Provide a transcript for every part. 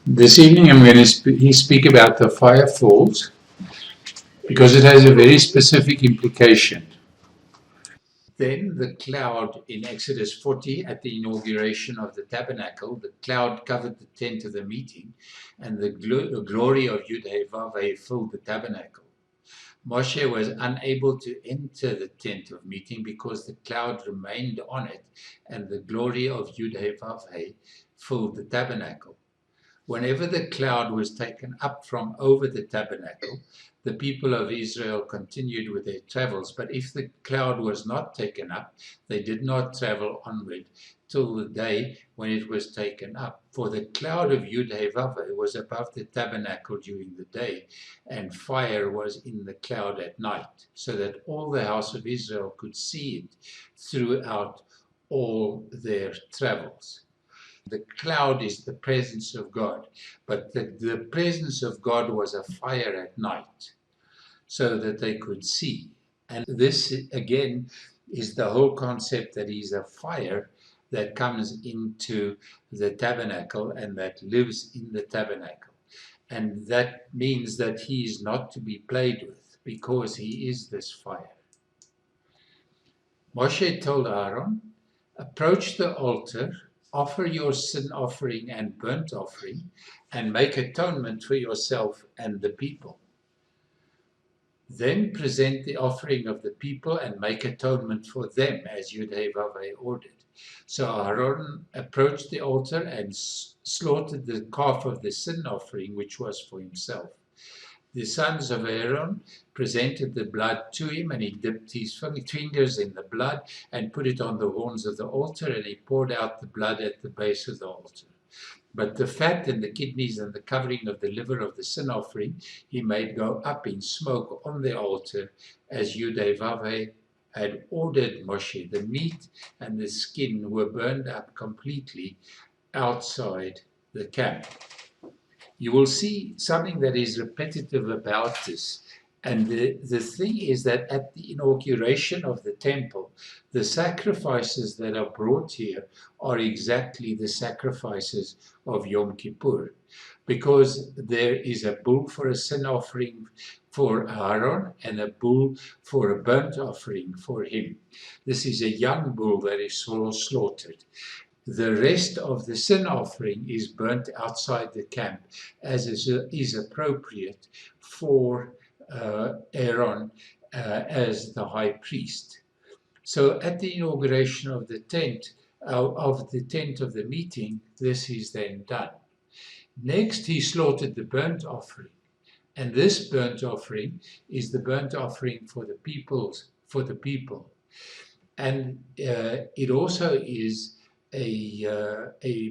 This evening I'm going to speak about the fire falls because it has a very specific implication. Then the cloud in Exodus 40 at the inauguration of the tabernacle, the cloud covered the tent of the meeting and the glory of Yud-Heh-Vav-Heh filled the tabernacle. Moshe was unable to enter the tent of meeting because the cloud remained on it and the glory of Yud-Heh-Vav-Heh filled the tabernacle. Whenever the cloud was taken up from over the tabernacle, the people of Israel continued with their travels. But if the cloud was not taken up, they did not travel onward till the day when it was taken up. For the cloud of Yud-Heh-Vav-Heh was above the tabernacle during the day, and fire was in the cloud at night, so that all the house of Israel could see it throughout all their travels. The cloud is the presence of God, but the presence of God was a fire at night so that they could see. And this, again, is the whole concept that he's a fire that comes into the tabernacle and that lives in the tabernacle. And that means that he is not to be played with because he is this fire. Moshe told Aaron, approach the altar, offer your sin offering and burnt offering, and make atonement for yourself and the people. Then present the offering of the people and make atonement for them, as Yud-Heh-Vav-Heh ordered. So Aaron approached the altar and slaughtered the calf of the sin offering, which was for himself. The sons of Aaron presented the blood to him, and he dipped his fingers in the blood and put it on the horns of the altar, and he poured out the blood at the base of the altar. But the fat and the kidneys and the covering of the liver of the sin offering he made go up in smoke on the altar, as Yud-Heh-Vav-Heh had ordered Moshe. The meat and the skin were burned up completely outside the camp. You will see something that is repetitive about this. And the thing is that at the inauguration of the temple, the sacrifices that are brought here are exactly the sacrifices of Yom Kippur, because there is a bull for a sin offering for Aaron and a bull for a burnt offering for him. This is a young bull that is slaughtered. The rest of the sin offering is burnt outside the camp, as is appropriate for Aaron as the high priest. So at the inauguration of the tent of the meeting, this is then done. Next, he slaughtered the burnt offering, and this burnt offering is the burnt offering for the people, and it also is a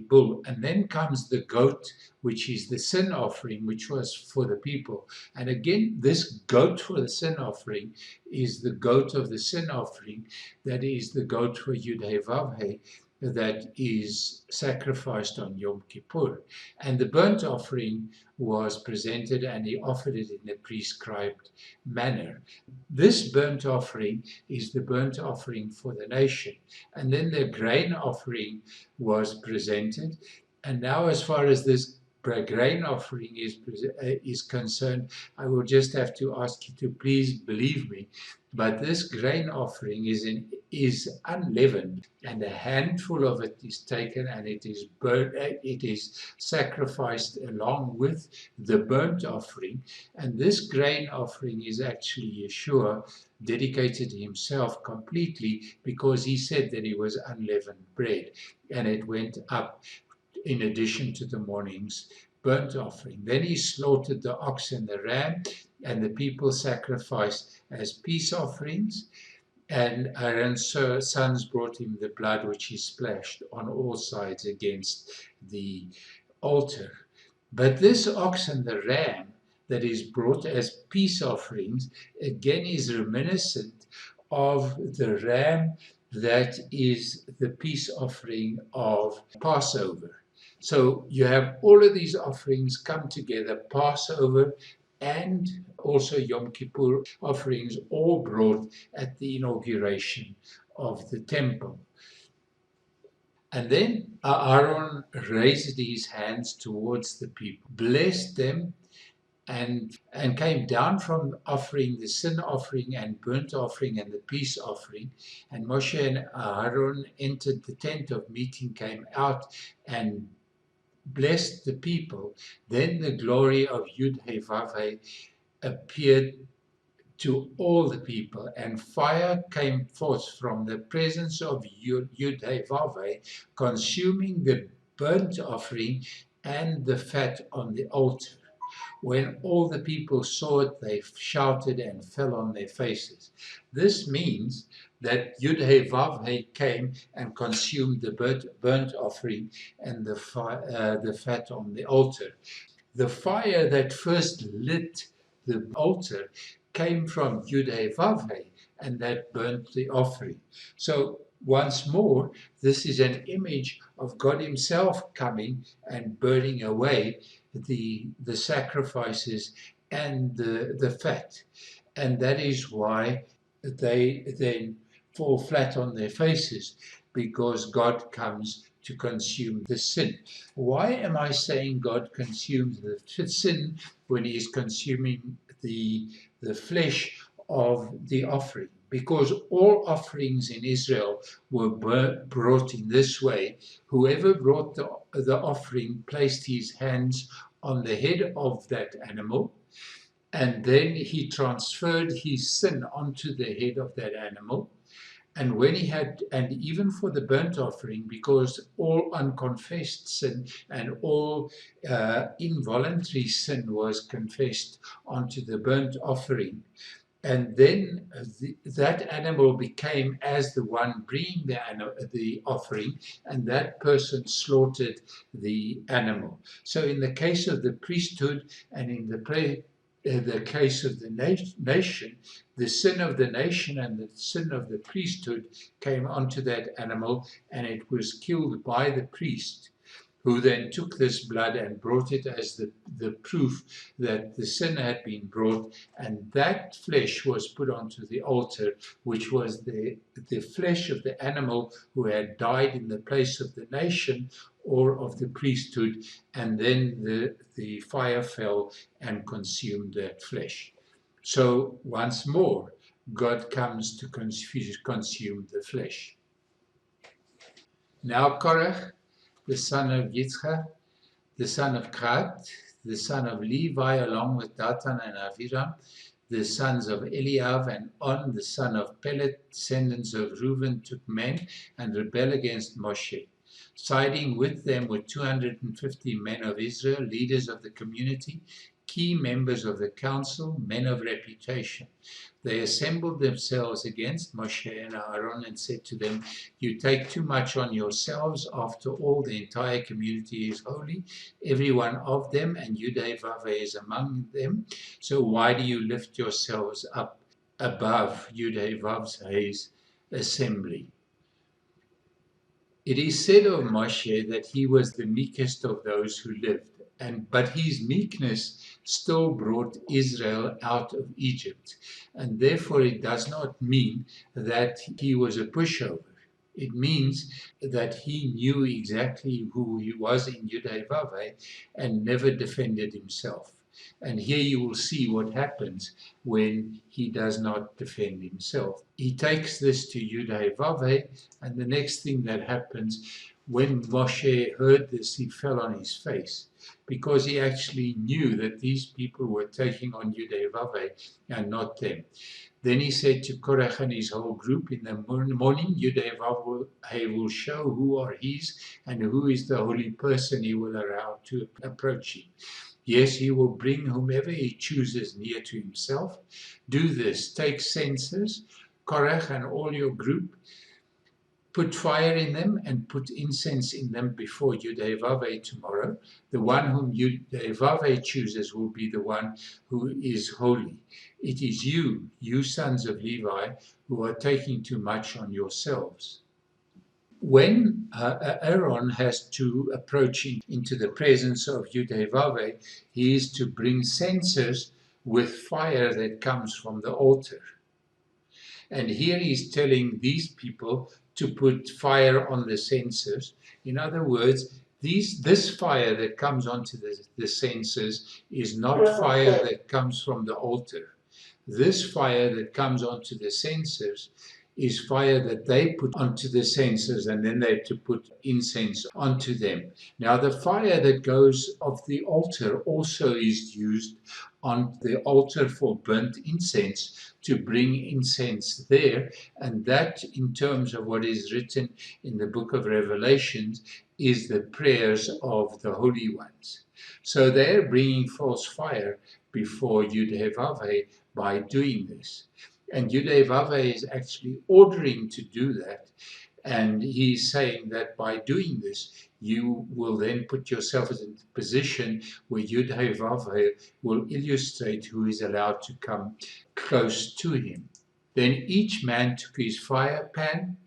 bull. And then comes the goat, which is the sin offering, which was for the people. And again, this goat for the sin offering is the goat of the sin offering, that is the goat for Yud-Heh-Vav-Heh, that is sacrificed on Yom Kippur. And the burnt offering was presented, and he offered it in a prescribed manner. This burnt offering is the burnt offering for the nation. And then the grain offering was presented. And now, as far as this grain offering is concerned, I will just have to ask you to please believe me. But this grain offering is unleavened, and a handful of it is taken and it is burnt. It is sacrificed along with the burnt offering. And this grain offering is actually Yeshua dedicated himself completely, because he said that he was unleavened bread, and it went up in addition to the morning's burnt offering. Then he slaughtered the ox and the ram, and the people sacrificed as peace offerings. And Aaron's sons brought him the blood, which he splashed on all sides against the altar. But this ox and the ram that is brought as peace offerings, again, is reminiscent of the ram that is the peace offering of Passover. So you have all of these offerings come together, Passover and also Yom Kippur offerings, all brought at the inauguration of the temple. And then Aaron raised his hands towards the people, blessed them, and came down from offering the sin offering and burnt offering and the peace offering. And Moshe and Aaron entered the tent of meeting, came out and blessed the people. Then the glory of Yud-Heh-Vav-Heh appeared to all the people, and fire came forth from the presence of Yud-Heh-Vav-Heh, consuming the burnt offering and the fat on the altar. When all the people saw it, they shouted and fell on their faces. This means that Yud-Heh-Vav-Heh came and consumed the burnt offering and the fat on the altar. The fire that first lit the altar came from Yud-Heh-Vav-Heh, and that burnt the offering. So once more, this is an image of God himself coming and burning away the sacrifices and the fat. And that is why they then fall flat on their faces, because God comes to consume the sin. Why am I saying God consumes the sin when he is consuming the flesh of the offering? Because all offerings in Israel were brought in this way. Whoever brought the offering placed his hands on the head of that animal, and then he transferred his sin onto the head of that animal. And when he had, and even for the burnt offering, because all unconfessed sin and all involuntary sin was confessed onto the burnt offering, and then that animal became as the one bringing the offering, and that person slaughtered the animal. So in the case of the priesthood and in the case of the nation, the sin of the nation and the sin of the priesthood came onto that animal, and it was killed by the priest, who then took this blood and brought it as the proof that the sin had been brought, and that flesh was put onto the altar, which was the flesh of the animal who had died in the place of the nation or of the priesthood, and then the fire fell and consumed that flesh. So once more, God comes to consume the flesh. Now Korach, the son of Yitzchak, the son of Khat, the son of Levi, along with Datan and Aviram, the sons of Eliav, and On, the son of Pelet, descendants of Reuben, took men and rebelled against Moshe. Siding with them were 250 men of Israel, leaders of the community, key members of the council, men of reputation. They assembled themselves against Moshe and Aaron and said to them, "You take too much on yourselves. After all, the entire community is holy, every one of them, and Yud-Heh-Vav-Heh is among them. So why do you lift yourselves up above Yud-Heh-Vav-Heh's assembly?" It is said of Moshe that he was the meekest of those who lived, but his meekness still brought Israel out of Egypt, and therefore it does not mean that he was a pushover. It means that he knew exactly who he was in Yud-Heh-Vav-Heh and never defended himself. And here you will see what happens when he does not defend himself. He takes this to Yud-Heh-Vav-Heh, and the next thing that happens, when Moshe heard this, he fell on his face, because he actually knew that these people were taking on Yud-Heh-Vav-Heh and not them. Then he said to Korach and his whole group, "In the morning, Yud-Heh-Vav-Heh will show who are his and who is the holy person he will allow to approach him. Yes, he will bring whomever he chooses near to himself. Do this, take censers, Korach and all your group, put fire in them and put incense in them before Yud-Heh-Vav-Heh tomorrow. The one whom Yud-Heh-Vav-Heh chooses will be the one who is holy. It is you, you sons of Levi, who are taking too much on yourselves." When Aaron has to approach into the presence of Yud-Heh-Vav-Heh, he is to bring censers with fire that comes from the altar. And here he's telling these people to put fire on the censers. In other words, this fire that comes onto the censers is not fire that comes from the altar. This fire that comes onto the censers is fire that they put onto the censers, and then they have to put incense onto them. Now, the fire that goes off the altar also is used on the altar for burnt incense, to bring incense there. And that, in terms of what is written in the book of Revelations, is the prayers of the holy ones. So they're bringing false fire before Yud-Heh-Vav-Heh by doing this. And Yud-Heh-Vav-Heh is actually ordering to do that. And he's saying that by doing this, you will then put yourself in a position where Yud-Heh-Vav-Heh will illustrate who is allowed to come close to him. Then each man took his fire pan,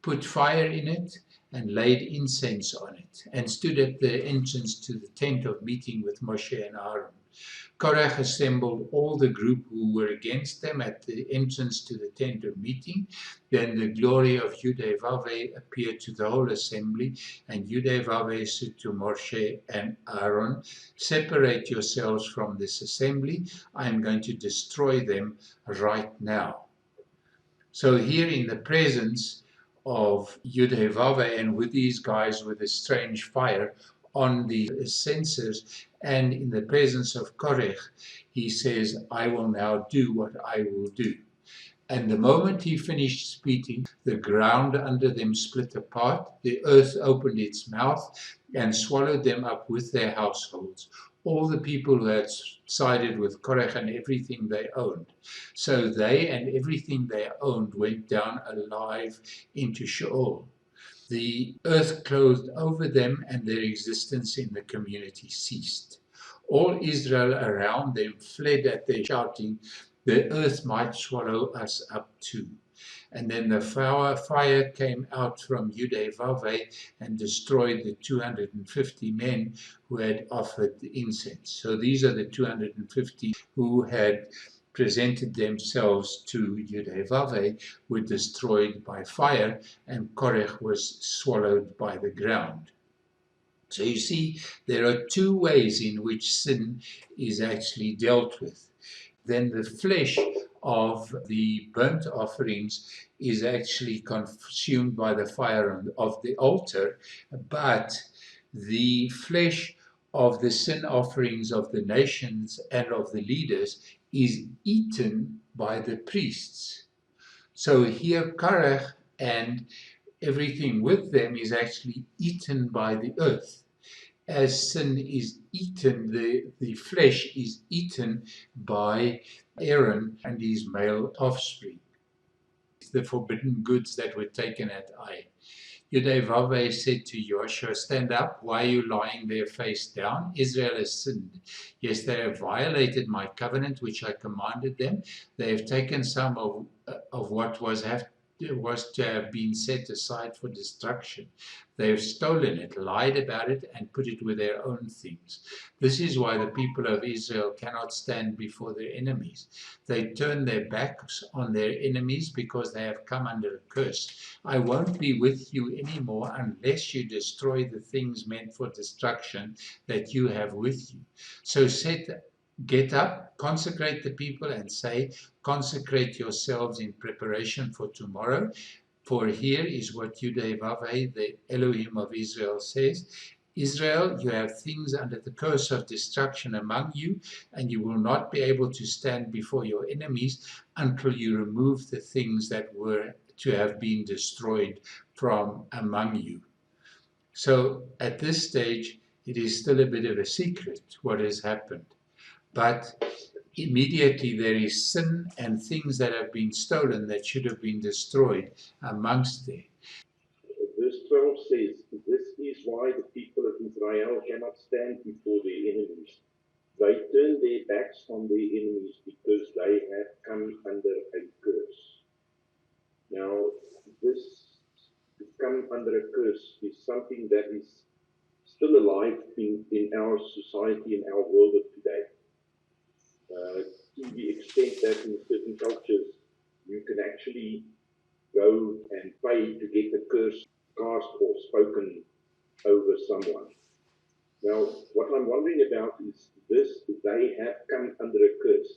put fire in it, and laid incense on it, and stood at the entrance to the tent of meeting with Moshe and Aaron. Korach assembled all the group who were against them at the entrance to the tent of meeting. Then the glory of Yud-Heh-Vav-Heh appeared to the whole assembly, and Yud-Heh-Vav-Heh said to Moshe and Aaron, "Separate yourselves from this assembly. I am going to destroy them right now." So here, in the presence of Yud-Heh-Vav-Heh and with these guys with a strange fire on the censers, and in the presence of Korach, he says, "I will now do what I will do." And the moment he finished speaking, the ground under them split apart, the earth opened its mouth and swallowed them up with their households, all the people who had sided with Korach and everything they owned. So they and everything they owned went down alive into Sheol. The earth closed over them, and their existence in the community ceased. All Israel around them fled at their shouting, "The earth might swallow us up too." And then the fire came out from Yud-Heh-Vav-Heh and destroyed the 250 men who had offered the incense. So these are the 250 who had presented themselves to Yud-Heh-Vav-Heh, were destroyed by fire, and Korach was swallowed by the ground. So you see, there are two ways in which sin is actually dealt with. Then the flesh of the burnt offerings is actually consumed by the fire of the altar, but the flesh of the sin offerings of the nations and of the leaders is eaten by the priests. So here Korach and everything with them is actually eaten by the earth. As sin is eaten, the flesh is eaten by Aaron and his male offspring. The forbidden goods that were taken at Ai. Yud-Heh-Vav-Heh said to Joshua, "Stand up. Why are you lying there face down? Israel has sinned. Yes, they have violated my covenant which I commanded them. They have taken some of what was to have been set aside for destruction. They have stolen it, lied about it, and put it with their own things. This is why the people of Israel cannot stand before their enemies. They turn their backs on their enemies because they have come under a curse. I won't be with you anymore unless you destroy the things meant for destruction that you have with you." So get up, consecrate the people, and say, "Consecrate yourselves in preparation for tomorrow. For here is what Yud-Heh-Vav-Heh, the Elohim of Israel, says. Israel, you have things under the curse of destruction among you, and you will not be able to stand before your enemies until you remove the things that were to have been destroyed from among you." So at this stage, it is still a bit of a secret what has happened. But immediately there is sin and things that have been stolen that should have been destroyed amongst them. Verse 12 says, "This is why the people of Israel cannot stand before their enemies. They turn their backs on their enemies because they have come under a curse." Now, this to come under a curse is something that is still alive in our society, in our world of today. To the extent that in certain cultures, you can actually go and pay to get a curse cast or spoken over someone. Now, what I'm wondering about is this: they have come under a curse.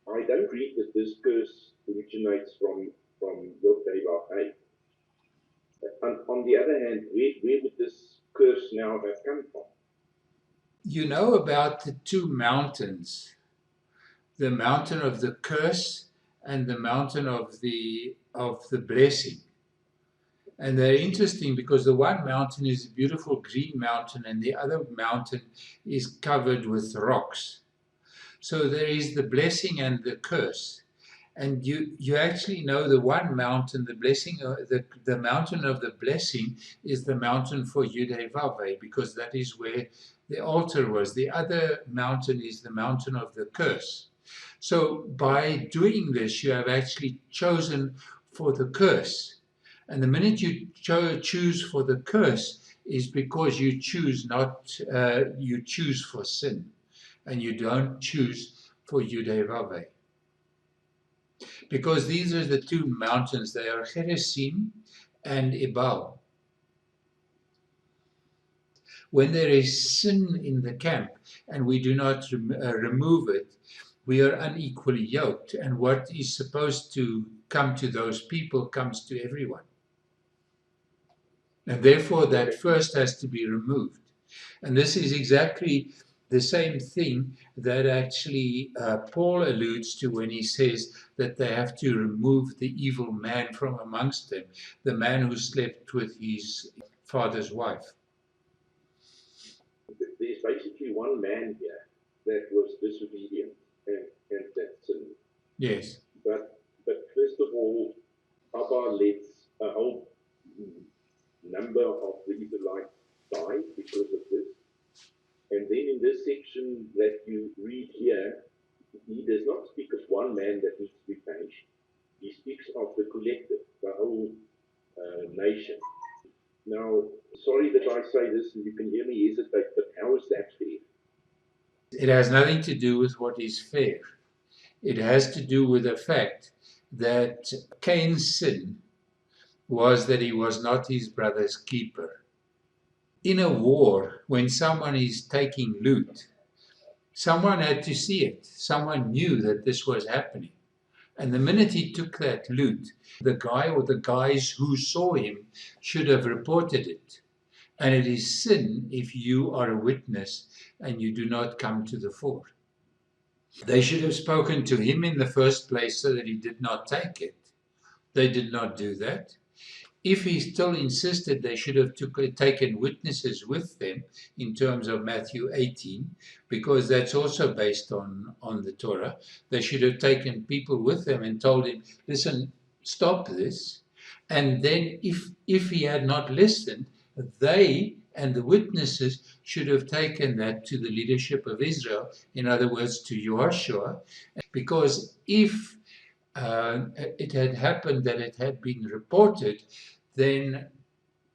I don't read that this curse originates from Yochanana. And on the other hand, where would this curse now have come from? You know about the two mountains, the mountain of the curse and the mountain of the blessing. And they're interesting because the one mountain is a beautiful green mountain and the other mountain is covered with rocks. So there is the blessing and the curse. And you actually know the one mountain, the blessing, the mountain of the blessing is the mountain for Yudhevave, because that is where the altar was. The other mountain is the mountain of the curse. So by doing this, you have actually chosen for the curse. And the minute you choose for the curse is because you choose you choose for sin, and you don't choose for Yudhevave. Because these are the two mountains, they are Gerizim and Ebal. When there is sin in the camp and we do not remove it, we are unequally yoked, and what is supposed to come to those people comes to everyone. And therefore that first has to be removed. And this is exactly the same thing that actually Paul alludes to when he says that they have to remove the evil man from amongst them, the man who slept with his father's wife. There's basically one man here that was disobedient and that sinned. Yes. But first of all, Abba lets a whole number of the Israelites die because of this. And then in this section that you read here, he does not speak of one man that needs to be punished. He speaks of the collective, the whole nation. Now, sorry that I say this and you can hear me hesitate, but how is that fair? It has nothing to do with what is fair. It has to do with the fact that Cain's sin was that he was not his brother's keeper. In a war, when someone is taking loot, someone had to see it. Someone knew that this was happening. And the minute he took that loot, the guy or the guys who saw him should have reported it. And it is sin if you are a witness and you do not come to the fore. They should have spoken to him in the first place so that he did not take it. They did not do that. If he still insisted, they should have taken witnesses with them in terms of Matthew 18, because that's also based on the Torah. They should have taken people with them and told him, listen, stop this. And then if he had not listened, they and the witnesses should have taken that to the leadership of Israel, in other words, to Yeshua, because if it had happened that it had been reported, then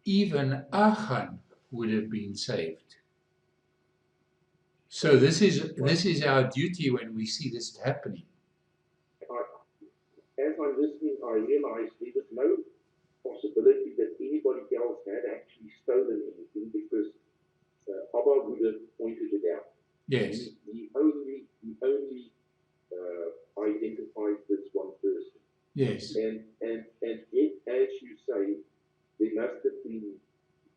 even Achan would have been saved. So this is our duty when we see this happening. As I'm listening, I realize there was no possibility that anybody else had actually stolen anything, because Abba would have pointed it out. Yes. He only identifies this one person. Yes. And yet, as you say, there must have been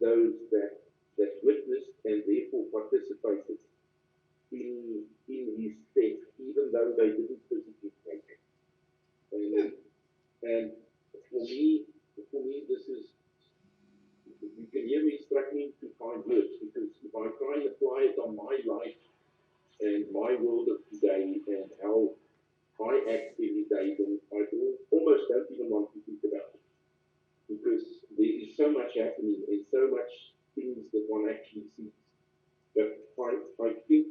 those that witnessed and therefore participated in his theft, even though they didn't physically take it. And for me, this is, you can hear me struggling to find words, because if I try and apply it on my life and my world of today and how I act every day, then I almost don't even want to think about it, because there is so much happening and so much things that one actually sees. But I think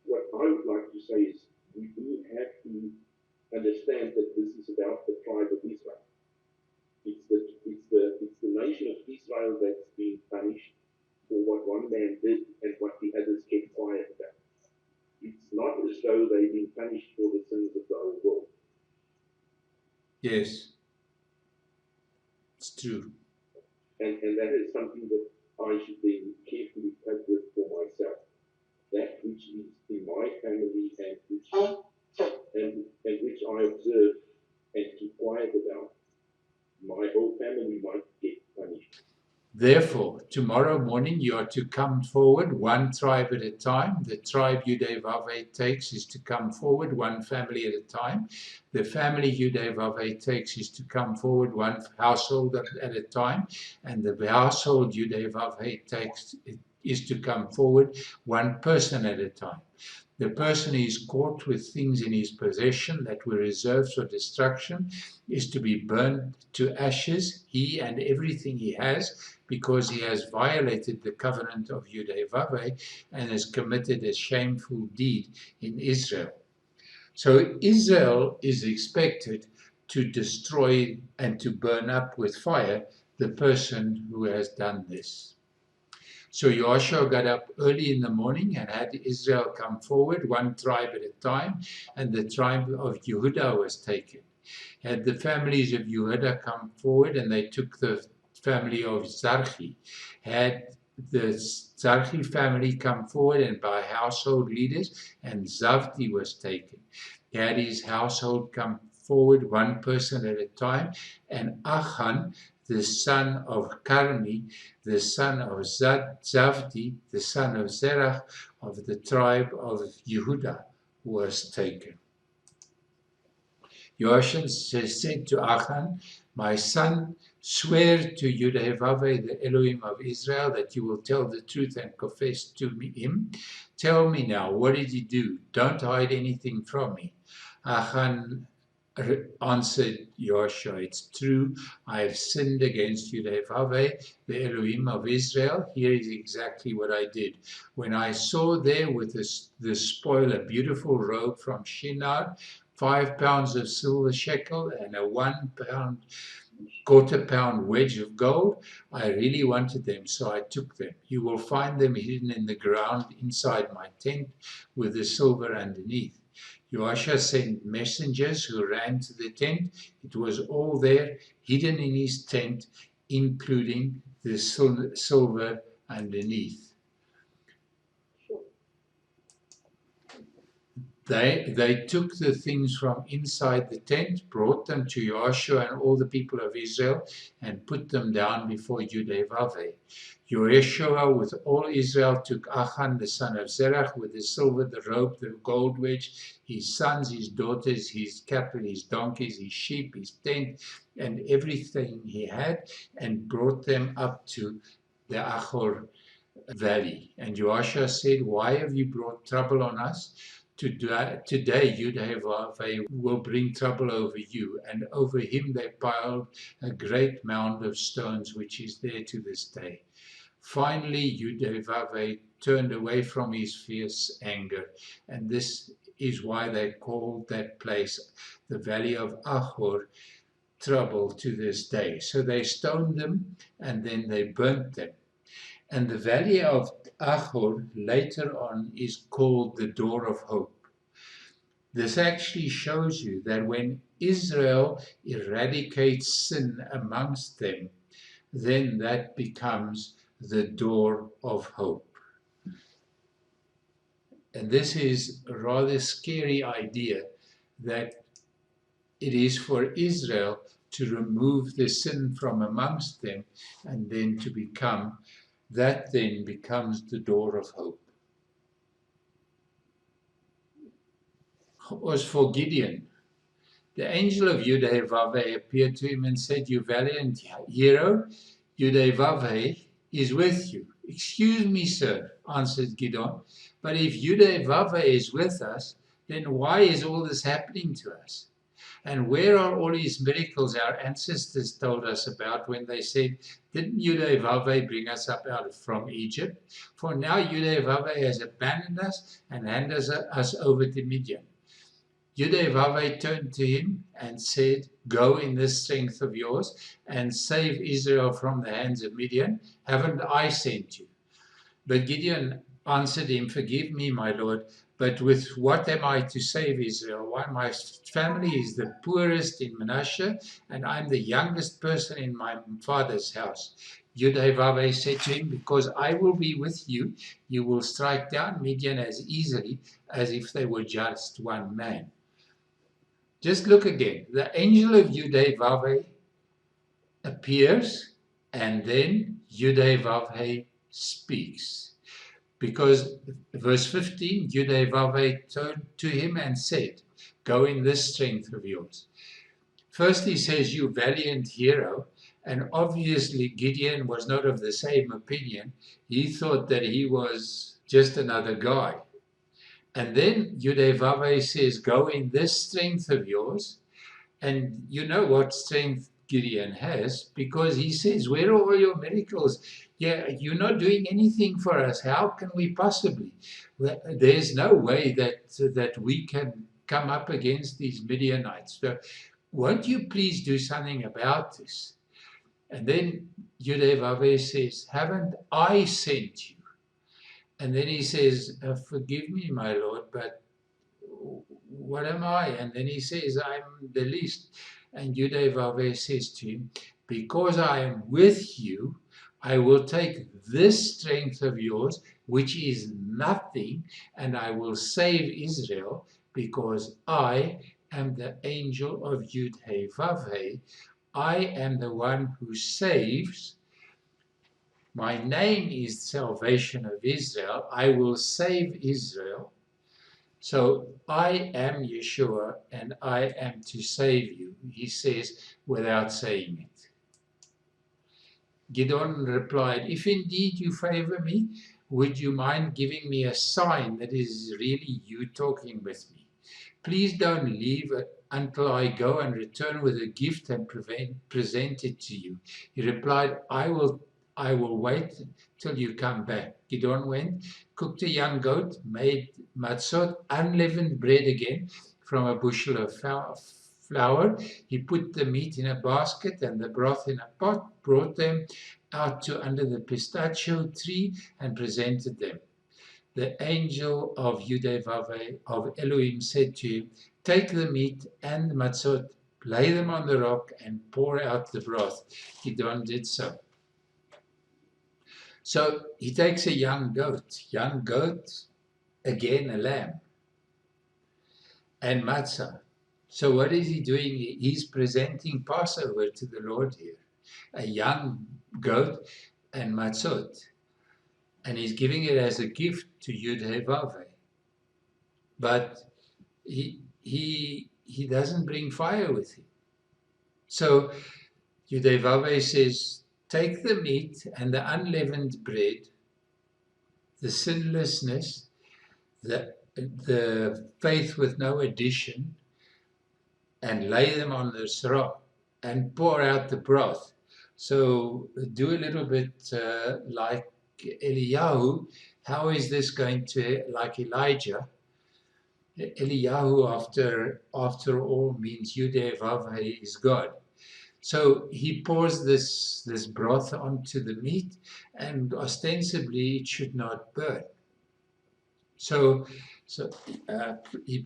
what I would like to say is we do have to understand that this is about the tribe of Israel. It's the nation of Israel that's being punished for what one man did and what the others kept quiet about. It's not as though they've been punished for the sins of the whole world. Yes. true. And that is something that I should then carefully cope with for myself. That which is in my family and which I observe and keep quiet about, my whole family might get punished. Therefore, tomorrow morning you are to come forward one tribe at a time. The tribe Yudevave takes is to come forward one family at a time. The family Yudevave takes is to come forward one household at a time. And the household Yudevave takes is to come forward one person at a time. The person who is caught with things in his possession that were reserved for destruction is to be burned to ashes, he and everything he has, because he has violated the covenant of Yudevave and has committed a shameful deed in Israel. So Israel is expected to destroy and to burn up with fire the person who has done this. So Joshua got up early in the morning and had Israel come forward, one tribe at a time, and the tribe of Yehudah was taken. Had the families of Yehudah come forward, and they took the family of Zarchi. Had the Zarchi family come forward, and by household leaders, and Zavdi was taken. He had his household come forward, one person at a time, and Achan, the son of Carmi, the son of Zavdi, the son of Zerach, of the tribe of Yehudah, was taken. Yoshan said to Achan, my son, swear to Yudevave, the Elohim of Israel, that you will tell the truth and confess to him. Tell me now, what did you do? Don't hide anything from me. Achan answered Joshua, it's true, I have sinned against Yudevave, the Elohim of Israel. Here is exactly what I did. When I saw there with the spoil a beautiful robe from Shinar, 5 pounds of silver shekel, and a 1 pound, quarter pound wedge of gold, I really wanted them, so I took them. You will find them hidden in the ground inside my tent with the silver underneath. Joshua sent messengers who ran to the tent. It was all there, hidden in his tent, including the silver underneath. They took the things from inside the tent, brought them to Joshua and all the people of Israel, and put them down before Yudevave. Joshua with all Israel took Achan the son of Zerach with the silver, the robe, the gold wedge, his sons, his daughters, his cattle, his donkeys, his sheep, his tent, and everything he had, and brought them up to the Achor valley. And Joshua said, why have you brought trouble on us? Today Yudevave will bring trouble over you, and over him they piled a great mound of stones, which is there to this day. Finally, Yudevave turned away from his fierce anger, and this is why they called that place the Valley of Achor, trouble, to this day. So they stoned them, and then they burnt them. And the Valley of Achor later on is called the Door of Hope. This actually shows you that when Israel eradicates sin amongst them, then that becomes the door of hope. And this is a rather scary idea, that it is for Israel to remove the sin from amongst them and then to become, that then becomes the door of hope. Was for Gideon. The angel of Yudevave appeared to him and said, you valiant hero, Yudevave is with you. Excuse me, sir, answered Gideon, but if Yudevave is with us, then why is all this happening to us? And where are all these miracles our ancestors told us about when they said, didn't Yudevave bring us up out from Egypt? For now Yudevave has abandoned us and handed us over to Midian. Yudevave turned to him and said, go in this strength of yours and save Israel from the hands of Midian. Haven't I sent you? But Gideon answered him, "Forgive me, my Lord, but with what am I to save Israel? Why, my family is the poorest in Manasseh, and I'm the youngest person in my father's house." Yudhevave said to him, "Because I will be with you, you will strike down Midian as easily as if they were just one man." Just look again. The angel of Yudhevave appears, and then Yudhevave speaks. Because verse 15, Yudhevave turned to him and said, "Go in this strength of yours." First he says, "You valiant hero," and obviously Gideon was not of the same opinion. He thought that he was just another guy. And then Yudhevave says, "Go in this strength of yours." And you know what strength Gideon has, because he says, "Where are all your miracles? Yeah, you're not doing anything for us. How can we possibly? There's no way that we can come up against these Midianites. So won't you please do something about this?" And then Yudhevave says, "Haven't I sent you?" And then he says, "Forgive me, my Lord, but what am I?" And then he says, "I'm the least." And Yudhevave says to him, "Because I am with you, I will take this strength of yours, which is nothing, and I will save Israel, because I am the angel of Yudhevave. I am the one who saves. My name is Salvation of Israel. I will save Israel. So I am Yeshua, and I am to save you," he says without saying it. Gideon replied, "If indeed you favor me, would you mind giving me a sign that is really you talking with me? Please don't leave until I go and return with a gift and present it to you." He replied, I will wait till you come back." Gideon went, cooked a young goat, made matzot, unleavened bread again from a bushel of flour. He put the meat in a basket and the broth in a pot, brought them out to under the pistachio tree, and presented them. The angel of Yudhevave of Elohim said to him, "Take the meat and the matzot, lay them on the rock, and pour out the broth." Gideon did so. So he takes a young goat, again a lamb, and matzah. So what is he doing? He's presenting Passover to the Lord here. A young goat and matzot. And he's giving it as a gift to Yudhevave. But he doesn't bring fire with him. So Yudhevave says, "Take the meat and the unleavened bread, the sinlessness, the faith with no addition, and lay them on this rock and pour out the broth." So do a little bit like Eliyahu. How is this going to, like Elijah? Eliyahu, after all, means Yudhevave is God. So he pours this broth onto the meat, and ostensibly it should not burn. So he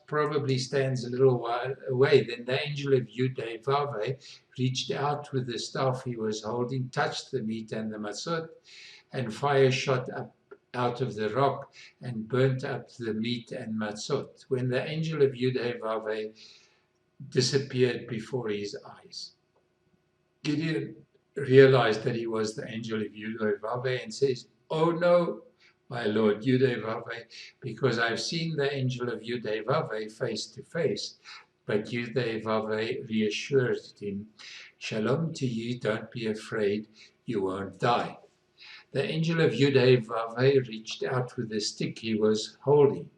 probably stands a little while away. Then the angel of Yudhevave reached out with the staff he was holding, touched the meat and the matzot, and fire shot up out of the rock and burnt up the meat and matzot. When the angel of Yudhevave disappeared before his eyes, Gideon realized that he was the angel of Yudhevave and says, "Oh no, my lord Yudhevave, because I've seen the angel of Yudhevave face to face." But Yudhevave reassured him, "Shalom to you, don't be afraid, you won't die." The angel of Yudhevave reached out with the stick he was holding,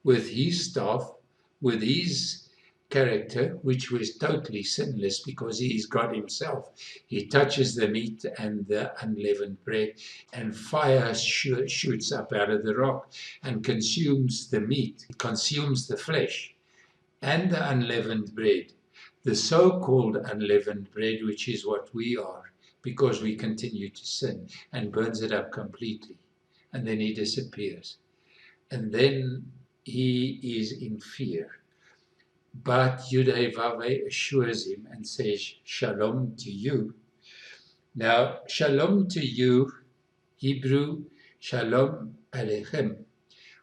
with his staff, with his character, which was totally sinless because he is God himself. He touches the meat and the unleavened bread, and fire shoots up out of the rock and consumes the meat, consumes the flesh and the unleavened bread, the so-called unleavened bread, which is what we are, because we continue to sin, and burns it up completely. and then he disappears. And then he is in fear. But Yudhevave assures him and says, Shalom to you. Now, Shalom to you, Hebrew, Shalom Aleichem.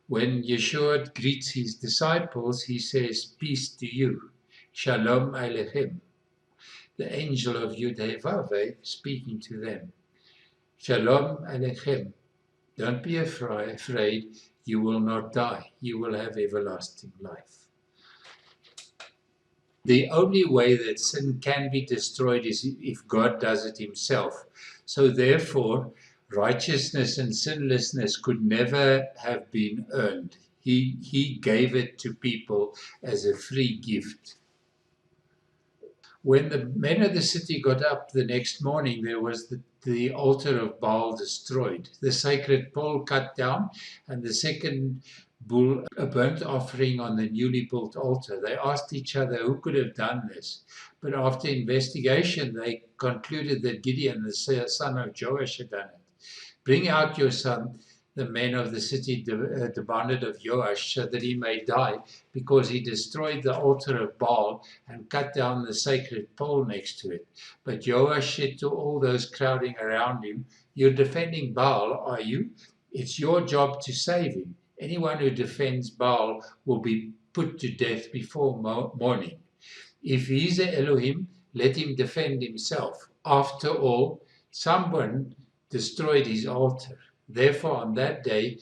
When Yeshua greets his disciples, he says, peace to you, Shalom Aleichem. The angel of Yudhevave speaking to them, Shalom Aleichem. Don't be afraid, you will not die, you will have everlasting life. The only way that sin can be destroyed is if God does it himself. So therefore, righteousness and sinlessness could never have been earned. He gave it to people as a free gift. When the men of the city got up the next morning, there was the altar of Baal destroyed, the sacred pole cut down, and the second bull, a burnt offering on the newly built altar. They asked each other who could have done this. But after investigation, they concluded that Gideon, the son of Joash, had done it. Bring out your son, the men of the city demanded of Joash, so that he may die, because he destroyed the altar of Baal and cut down the sacred pole next to it. But Joash said to all those crowding around him, you're defending Baal, are you? It's your job to save him. Anyone who defends Baal will be put to death before morning. If he's a Elohim, let him defend himself. After all, someone destroyed his altar. Therefore, on that day,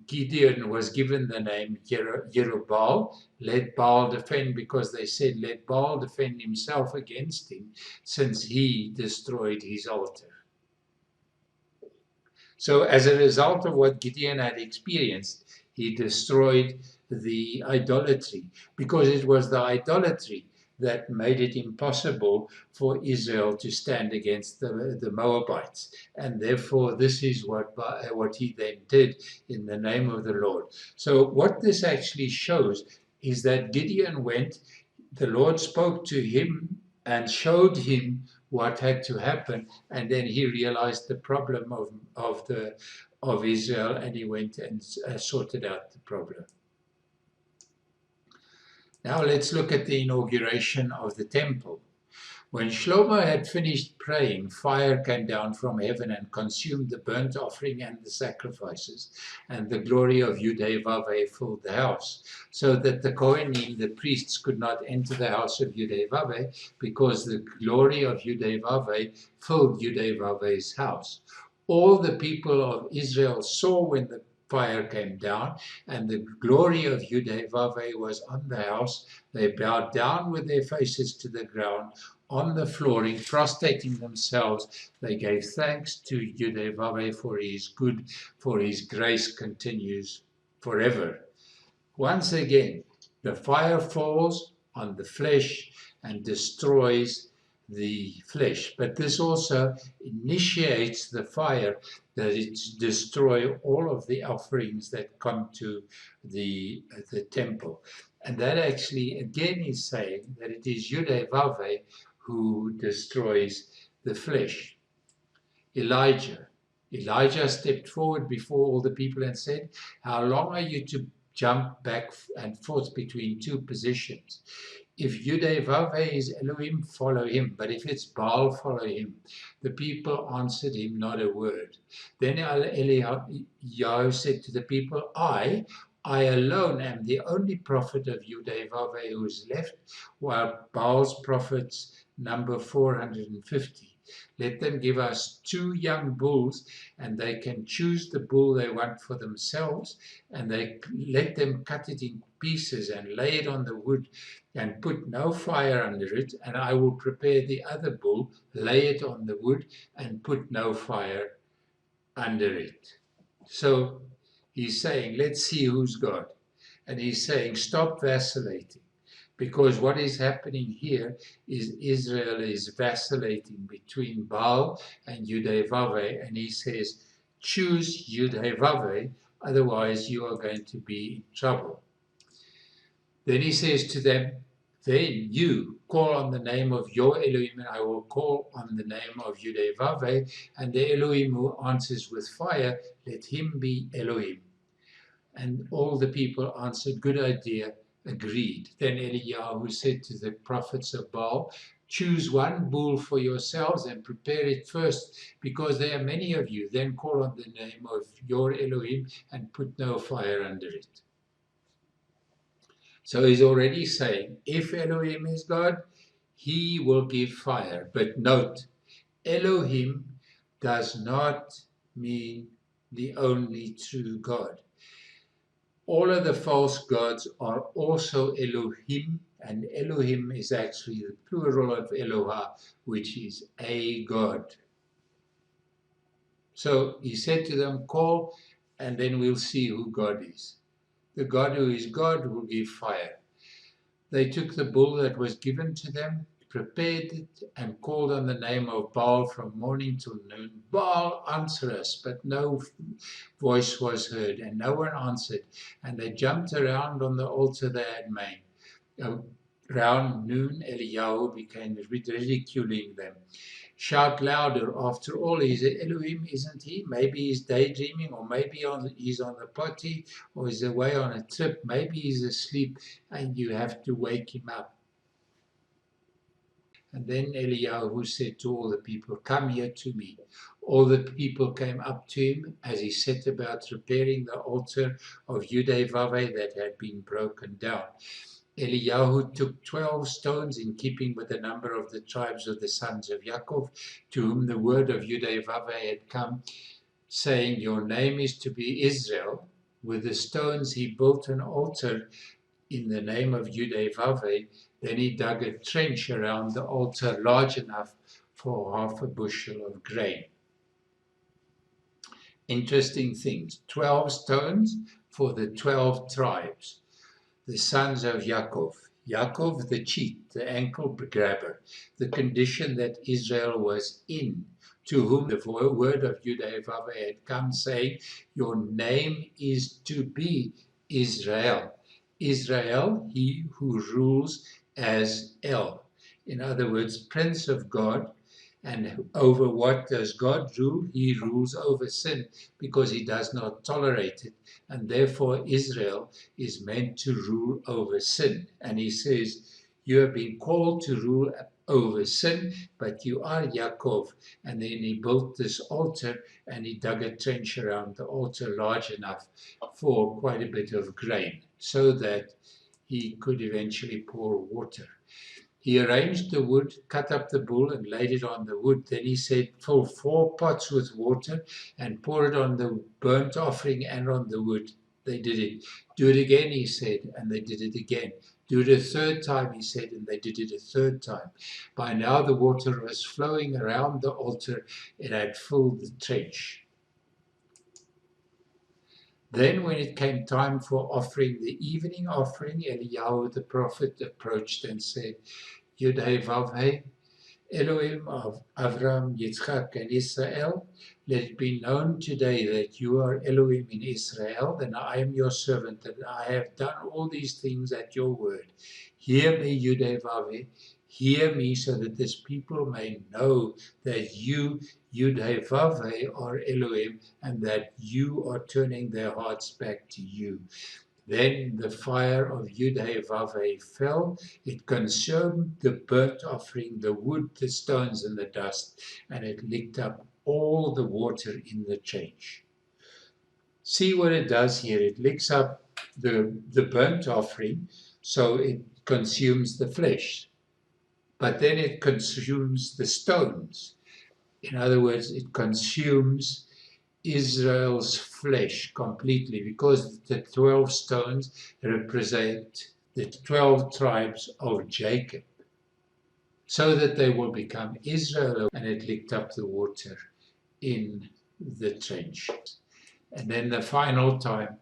Gideon was given the name Jerubbaal, let Baal defend, because they said, let Baal defend himself against him, since he destroyed his altar. So as a result of what Gideon had experienced, he destroyed the idolatry, because it was the idolatry that made it impossible for Israel to stand against the Moabites. And therefore, this is what he then did in the name of the Lord. So what this actually shows is that Gideon went, the Lord spoke to him and showed him what had to happen, and then he realized the problem of Israel, and he went and sorted out the problem. Now let's look at the inauguration of the temple. When Shlomo had finished praying, fire came down from heaven and consumed the burnt offering and the sacrifices, and the glory of Yudhevave filled the house, so that the Kohanim, the priests, could not enter the house of Yudhevave, because the glory of Yudhevave filled Yudhevave's house. All the people of Israel saw when the fire came down, and the glory of Yudhevave was on the house. They bowed down with their faces to the ground on the flooring, prostrating themselves. They gave thanks to Yudhevave for his good, for his grace continues forever. Once again, the fire falls on the flesh and destroys the flesh. But this also initiates the fire that it destroy all of the offerings that come to the temple. And that actually again is saying that it is Yudhevave who destroys the flesh. Elijah stepped forward before all the people and said, how long are you to jump back and forth between two positions? If Yudhevave is Elohim, follow him. But if it's Baal, follow him. The people answered him not a word. Then Eliyahu said to the people, I alone am the only prophet of Yudhevave who is left, while Baal's prophets number 450. Let them give us 2 young bulls, and they can choose the bull they want for themselves, and they let them cut it in pieces and lay it on the wood and put no fire under it, and I will prepare the other bull, lay it on the wood, and put no fire under it. So he's saying, let's see who's God. And he's saying, stop vacillating. Because what is happening here is Israel is vacillating between Baal and Yudhevave, and he says, choose Yudhevave, otherwise you are going to be in trouble. Then he says to them, then you call on the name of your Elohim, and I will call on the name of Yudevave, and the Elohim who answers with fire, let him be Elohim. And all the people answered, good idea, agreed. Then Eliyahu said to the prophets of Baal, choose one bull for yourselves and prepare it first, because there are many of you. Then call on the name of your Elohim and put no fire under it. So he's already saying, if Elohim is God, he will give fire. But note, Elohim does not mean the only true God. All of the false gods are also Elohim, and Elohim is actually the plural of Eloha, which is a God. So he said to them, call, and then we'll see who God is. The God who is God will give fire. They took the bull that was given to them, prepared it, and called on the name of Baal from morning till noon. Baal, answer us, but no voice was heard, and no one answered. And they jumped around on the altar they had made. Around noon, Eliyahu began ridiculing them. Shout louder, after all, he's Elohim, isn't he? Maybe he's daydreaming, or maybe he's on the potty, or he's away on a trip, maybe he's asleep, and you have to wake him up. And then Eliyahu said to all the people, come here to me. All the people came up to him as he set about repairing the altar of Yudevave that had been broken down. Eliyahu took 12 stones in keeping with the number of the tribes of the sons of Yaakov, to whom the word of Yudevave had come, saying, your name is to be Israel. With the stones he built an altar in the name of Yudevave. Then he dug a trench around the altar large enough for half a bushel of grain. Interesting things. 12 stones for the 12 tribes. The sons of Yaakov. Yaakov the cheat, the ankle grabber, the condition that Israel was in, to whom the word of Yudevave had come, saying, your name is to be Israel. Israel, he who rules as El. In other words, Prince of God. And over what does God rule? He rules over sin, because he does not tolerate it. And therefore Israel is meant to rule over sin. And he says, you have been called to rule over sin, but you are Yaakov. And then he built this altar, and he dug a trench around the altar large enough for quite a bit of grain, so that he could eventually pour water. He arranged the wood, cut up the bull, and laid it on the wood. Then he said, fill 4 pots with water and pour it on the burnt offering and on the wood. They did it. Do it again, he said, and they did it again. Do it a third time, he said, and they did it a third time. By now the water was flowing around the altar. It had filled the trench. Then when it came time for offering the evening offering, Eliyahu the prophet approached and said, Yudevave, Elohim of Avram, Yitzchak, and Israel, let it be known today that you are Elohim in Israel, and I am your servant, and I have done all these things at your word. Hear me, Yudevave, hear me, so that this people may know that you, Yudevave, are Elohim, and that you are turning their hearts back to you. Then the fire of Yudevave fell. It consumed the burnt offering, the wood, the stones, and the dust, and it licked up all the water in the trench. See what it does here. It licks up the burnt offering, so it consumes the flesh. But then it consumes the stones. In other words, it consumes Israel's flesh completely, because the 12 stones represent the 12 tribes of Jacob, so that they will become Israel, and it licked up the water in the trench. And then the final time,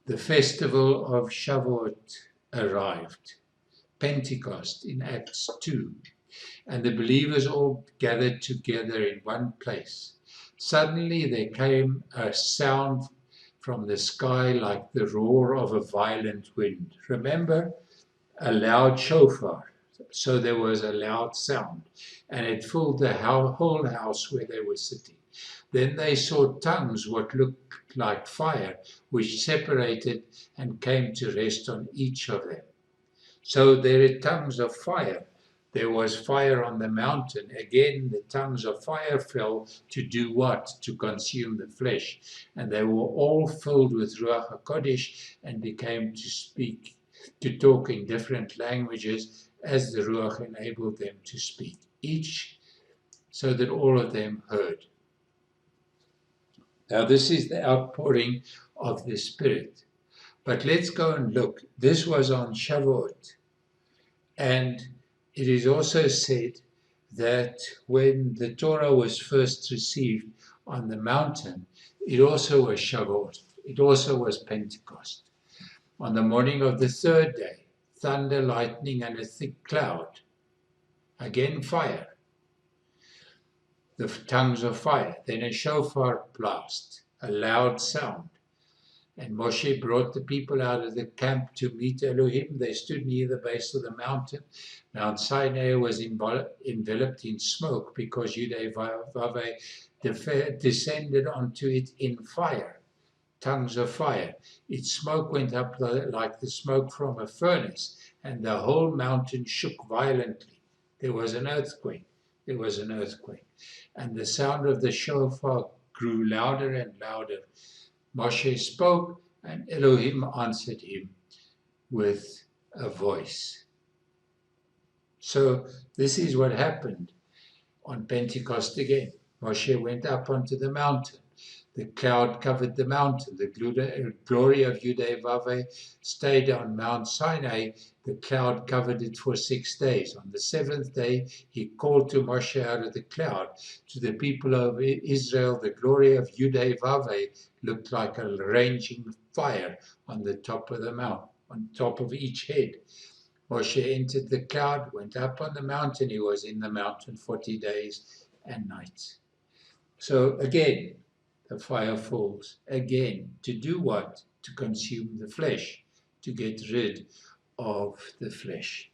the festival of Shavuot arrived, Pentecost in Acts 2, and the believers all gathered together in one place. Suddenly there came a sound from the sky like the roar of a violent wind. Remember, a loud shofar. So there was a loud sound, and it filled the whole house where they were sitting. Then they saw tongues, what looked like fire, which separated and came to rest on each of them. So there are tongues of fire. There was fire on the mountain. Again, the tongues of fire fell to do what? To consume the flesh. And they were all filled with Ruach HaKodesh and became to talk in different languages as the Ruach enabled them to speak, each so that all of them heard. Now, this is the outpouring of the Spirit. But let's go and look. This was on Shavuot. And it is also said that when the Torah was first received on the mountain, it also was Shavuot. It also was Pentecost. On the morning of the third day, thunder, lightning, and a thick cloud. Again, fire. The tongues of fire. Then a shofar blast, a loud sound. And Moshe brought the people out of the camp to meet Elohim. They stood near the base of the mountain. Mount Sinai was enveloped in smoke because Yudevave descended onto it in fire, tongues of fire. Its smoke went up like the smoke from a furnace, and the whole mountain shook violently. There was an earthquake. There was an earthquake. And the sound of the shofar grew louder and louder. Moshe spoke, and Elohim answered him with a voice. So this is what happened on Pentecost again. Moshe went up onto the mountain. The cloud covered the mountain. The glory of Yudevave stayed on Mount Sinai. The cloud covered it for 6 days. On the 7th day, he called to Moshe out of the cloud. To the people of Israel, the glory of Yudevave looked like a raging fire on the top of the mountain, on top of each head. Moshe entered the cloud, went up on the mountain. He was in the mountain 40 days and nights. So again, the fire falls. Again, to do what? To consume the flesh, to get rid of the flesh.